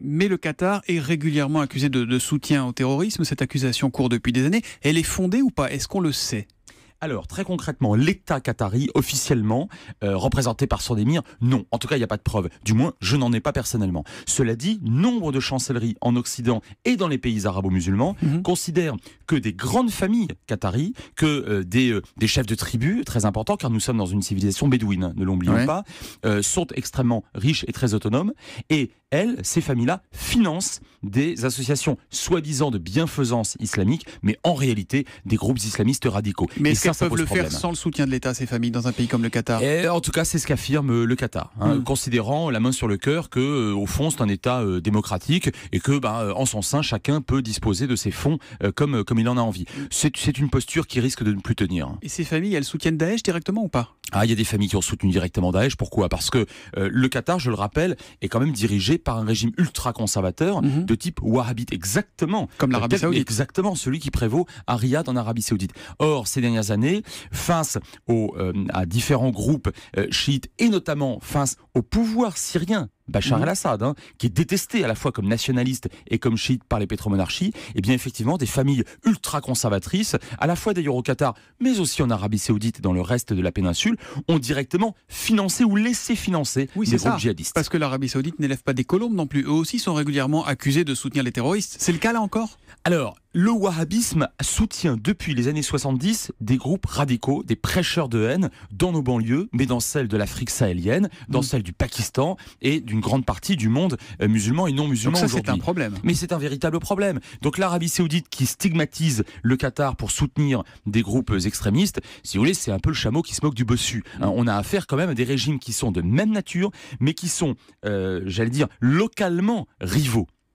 Mais le Qatar est régulièrement accusé de soutien au terrorisme. Cette accusation court depuis des années. Elle est fondée ou pas? Est-ce qu'on le sait? Alors, très concrètement, l'État qatari, officiellement, représenté par son émir, non. En tout cas, il n'y a pas de preuve. Du moins, je n'en ai pas personnellement. Cela dit, nombre de chancelleries en Occident et dans les pays arabo-musulmans considèrent que des grandes familles qataries, que des chefs de tribus, très importants, car nous sommes dans une civilisation bédouine, hein, ne l'oublions pas, sont extrêmement riches et très autonomes. Et ces familles-là, financent des associations soi-disant de bienfaisance islamique, mais en réalité, des groupes islamistes radicaux. Mais est-ce qu'elles peuvent le faire sans le soutien de l'État, ces familles, dans un pays comme le Qatar? Et en tout cas, c'est ce qu'affirme le Qatar, considérant la main sur le cœur que, au fond, c'est un État démocratique et que, en son sein, chacun peut disposer de ses fonds comme il en a envie. C'est une posture qui risque de ne plus tenir. Et ces familles, elles soutiennent Daesh directement ou pas? Il y a des familles qui ont soutenu directement Daesh. Pourquoi? Parce que le Qatar, je le rappelle, est quand même dirigé par un régime ultra-conservateur de type wahhabite, exactement. Comme l'Arabie Saoudite. Exactement, celui qui prévaut à Riyad en Arabie Saoudite. Or, ces dernières années, face à différents groupes chiites et notamment face au pouvoir syrien, Bachar el-Assad, qui est détesté à la fois comme nationaliste et comme chiite par les pétromonarchies, et bien effectivement des familles ultra-conservatrices, à la fois d'ailleurs au Qatar, mais aussi en Arabie Saoudite et dans le reste de la péninsule, ont directement financé ou laissé financer des groupes djihadistes. Parce que l'Arabie Saoudite n'élève pas des colombes non plus. Eux aussi sont régulièrement accusés de soutenir les terroristes. C'est le cas là encore? Alors, le wahhabisme soutient depuis les années 70 des groupes radicaux, des prêcheurs de haine dans nos banlieues, mais dans celles de l'Afrique sahélienne, dans celles du Pakistan et d'une grande partie du monde musulman et non musulman aujourd'hui. Donc ça, c'est un problème. Mais c'est un véritable problème. Donc l'Arabie Saoudite qui stigmatise le Qatar pour soutenir des groupes extrémistes, si vous voulez, c'est un peu le chameau qui se moque du bossu. On a affaire quand même à des régimes qui sont de même nature, mais qui sont, j'allais dire, localement rivaux.